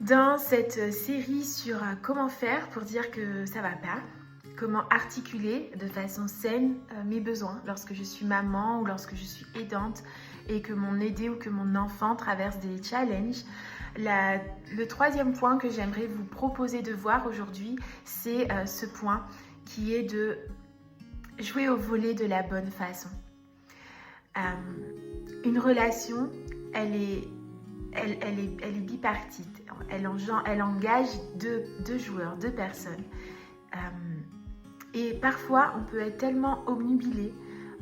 Dans cette série sur comment faire pour dire que ça va pas, comment articuler de façon saine mes besoins lorsque je suis maman ou lorsque je suis aidante et que mon aidé ou que mon enfant traverse des challenges. Le troisième point que j'aimerais vous proposer de voir aujourd'hui, c'est ce point qui est de jouer au volet de la bonne façon. Une relation, elle est bipartite. Elle engage deux joueurs, deux personnes. Et parfois, on peut être tellement obnubilé,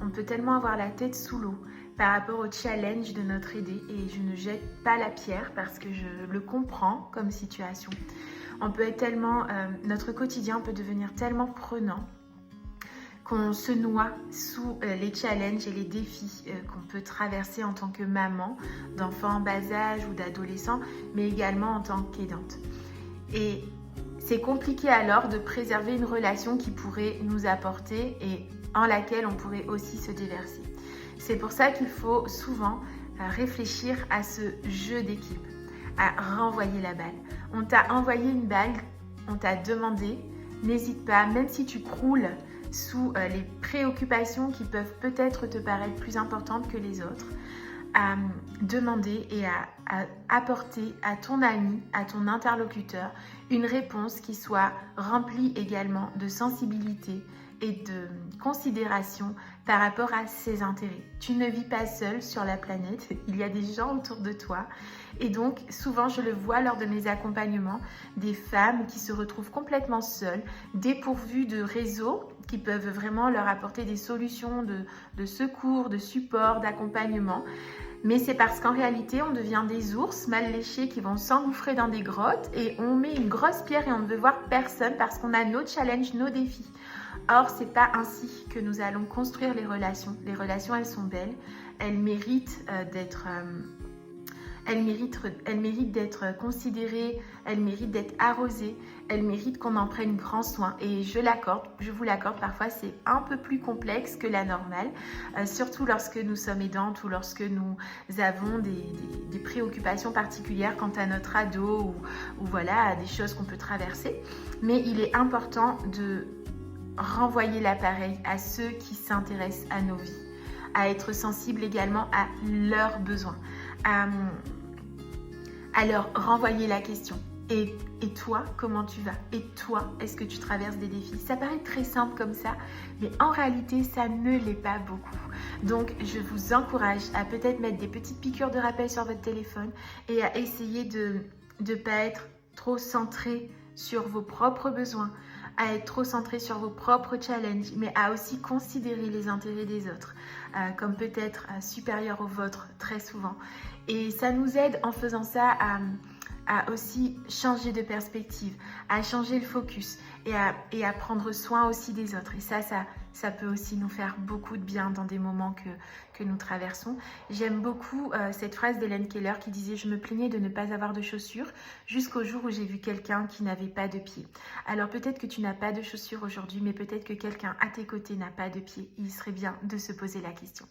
on peut tellement avoir la tête sous l'eau par rapport au challenge de notre aidé. Et je ne jette pas la pierre parce que je le comprends comme situation. On peut être tellement, notre quotidien peut devenir tellement prenant qu'on se noie sous les challenges et les défis qu'on peut traverser en tant que maman, d'enfants en bas âge ou d'adolescents, mais également en tant qu'aidante. Et c'est compliqué alors de préserver une relation qui pourrait nous apporter et en laquelle on pourrait aussi se déverser. C'est pour ça qu'il faut souvent réfléchir à ce jeu d'équipe, à renvoyer la balle. On t'a envoyé une balle, on t'a demandé, n'hésite pas, même si tu croules sous les préoccupations qui peuvent peut-être te paraître plus importantes que les autres, à demander et à apporter à ton ami, à ton interlocuteur, une réponse qui soit remplie également de sensibilité et de considération par rapport à ses intérêts. Tu ne vis pas seul sur la planète, il y a des gens autour de toi. Et donc, souvent, je le vois lors de mes accompagnements, des femmes qui se retrouvent complètement seules, dépourvues de réseaux qui peuvent vraiment leur apporter des solutions de secours, de support, d'accompagnement. Mais c'est parce qu'en réalité, on devient des ours mal léchés qui vont s'engouffrer dans des grottes et on met une grosse pierre et on ne veut voir personne parce qu'on a nos challenges, nos défis. Or, c'est pas ainsi que nous allons construire les relations. Les relations, elles sont belles, elles méritent d'être considérées, elles méritent d'être arrosées, elles méritent qu'on en prenne grand soin. Et je vous l'accorde, parfois c'est un peu plus complexe que la normale, surtout lorsque nous sommes aidantes ou lorsque nous avons des préoccupations particulières quant à notre ado ou voilà, à des choses qu'on peut traverser. Mais il est important de renvoyer l'appareil à ceux qui s'intéressent à nos vies, à être sensible également à leurs besoins, à leur renvoyer la question. Et toi, comment tu vas? Et toi, est-ce que tu traverses des défis? Ça paraît très simple comme ça, mais en réalité, ça ne l'est pas beaucoup. Donc, je vous encourage à peut-être mettre des petites piqûres de rappel sur votre téléphone et à essayer de ne pas être trop centré sur vos propres besoins, à être trop centré sur vos propres challenges, mais à aussi considérer les intérêts des autres, comme peut-être supérieurs aux vôtres très souvent. Et ça nous aide en faisant ça à aussi changer de perspective, à changer le focus et à prendre soin aussi des autres. Et ça peut aussi nous faire beaucoup de bien dans des moments que nous traversons. J'aime beaucoup cette phrase d'Hélène Keller qui disait « Je me plaignais de ne pas avoir de chaussures jusqu'au jour où j'ai vu quelqu'un qui n'avait pas de pieds. » Alors peut-être que tu n'as pas de chaussures aujourd'hui, mais peut-être que quelqu'un à tes côtés n'a pas de pieds. Il serait bien de se poser la question.